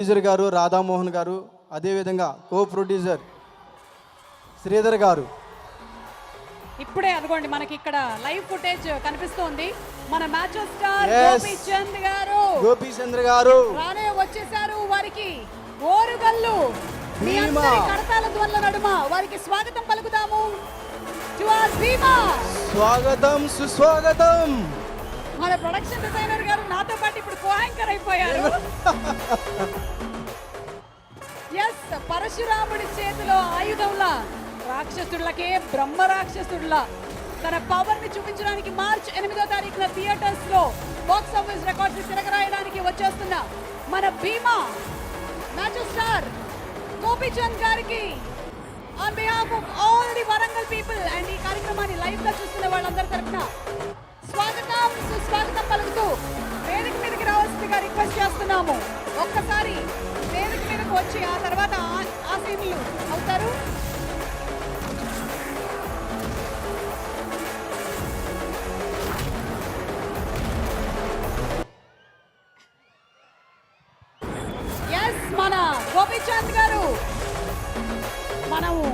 Producer గారు రాధామోహన్ గారు, అదేవిధంగా కో ప్రొడ్యూసర్ శ్రీధర్ గారు. ఇప్పుడే అదిగోండి మనకి ఇక్కడ లైవ్ ఫుటేజ్ కనిపిస్తోంది. మన మ్యాచ్ స్టార్ గోపీచంద్ర గారు రానే వచ్చేసారు. వారికి ఓరుగల్లు మీ అందరి కడతాల ధ్వనుల నడుమ వారికి స్వాగతం పలుకుదాము. భీమా స్వాగతం, సుస్వాగతం. మన ప్రొడక్షన్ డిజైనర్ గారు నాతో పాటు ఇప్పుడు కో యాంకర్ అయిపోయారు. ఎస్, పరశురాముడి చేతిలో ఆయుధంలా, రాక్షసుడిలకే బ్రహ్మ రాక్షసుడిలా తన పవర్ ని చూపించడానికి మార్చ్ 8వ తారీఖున థియేటర్స్ లో బాక్స్ ఆఫీస్ రికార్డ్స్ తిరగరాయడానికి వచ్చేస్తున్న మన భీమా మ్యాచ్ స్టార్ గోపీచంద్ గారికి on behalf of all the Warangal people and ఈ కార్యక్రమాన్ని లైవ్ గా చూస్తున్న వాళ్ళందరి తరఫున స్వాగతం, సుస్వాగతం పలుకుతూ వేదిక మీదకి రావాల్సిందిగా రిక్వెస్ట్ చేస్తున్నాము. ఒక్కసారి వేదిక మీదకి వచ్చి ఆ తర్వాత ఆసీనులు అవుతారు. ఎస్, మన గోపీచంద్ గారు మనము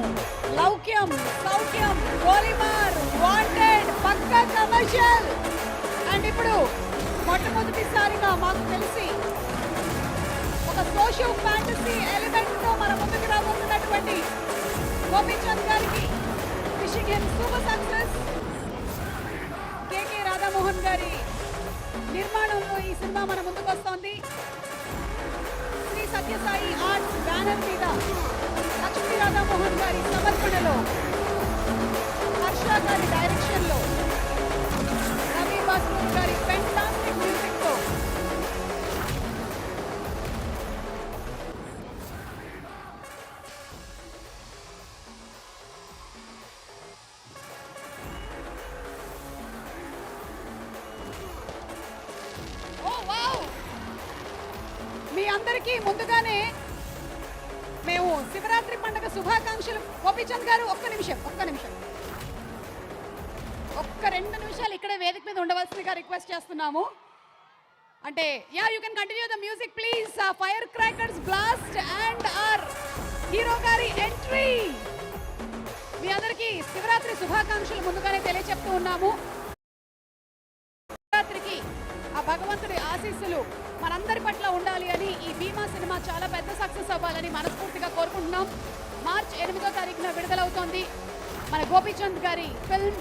Loukyam, Soukhyam, Golimaar, Wanted, Pakka Commercial and ఇప్పుడు మొట్టమొదటిసారిగా మాకు తెలిసి ఒక సోషల్ ఫ్యాంటసీ ఎలిమెంట్ తో మన ముందుకు రాబోతున్నటువంటి గోపీచంద్ గారికి విషింగ్ హిమ్ సూపర్ సక్సెస్. కేకే రాధామోహన్ గారి నిర్మాణంలో ఈ సినిమా మన ముందుకు వస్తోంది. శ్రీ సత్యసాయి ఆర్ట్స్ బ్యానర్ మీద లక్ష్మీ రాధామోహన్ గారి సమర్పణలో, హర్ష గారి డైరెక్షన్ లో, రవి భాస్కర్ గారి ఫెంటాస్టిక్ మ్యూజిక్ తో మీ అందరికీ ముందుగానే మేము శివరాత్రి పండుగ శుభాకాంక్షలు. గోపీచంద్ గారు ఒక్క నిమిషం, ఒక్క 2 నిమిషాలు ఇక్కడే వేదిక మీద ఉండవలసిందిగా రిక్వెస్ట్ చేస్తున్నాము. అంటే you can continue the music please. Fire crackers blast and our hero గారి ఎంట్రీ. మీ అందరికీ శివరాత్రి శుభాకాంక్షలు ముందుగానే తెలియజెప్తూ ఉన్నాము. శివరాత్రికి ఆ భగవంతుడి ఆశీస్సులు మనందరి పట్ల ఉండాలి అని, ఈ భీమా సినిమా చాలా పెద్ద సక్సెస్ అవ్వాలని మనస్ఫూర్తిగా కోరుకుంటున్నాం. మార్చ్ 8వ తారీఖున విడుదలవుతోంది మన గోపీచంద్ గారి ఫిల్మ్.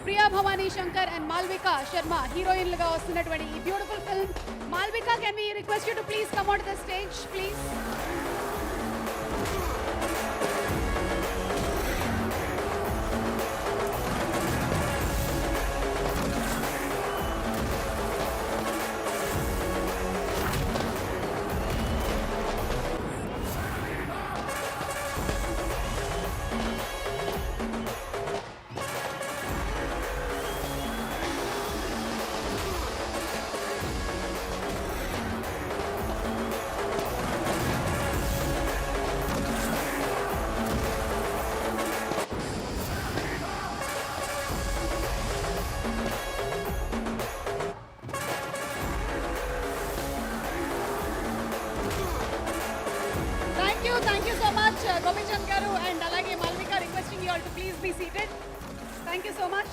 ప్రియా భవానీ శంకర్ అండ్ మాల్వికా శర్మ హీరోయిన్లుగా వస్తున్నటువంటి ఈ beautiful film. Malvika, can we request you to please come on the stage please. Thank you so much, Gopichandh garu, and alage Malvika, requesting you all to please be seated. Thank you so much.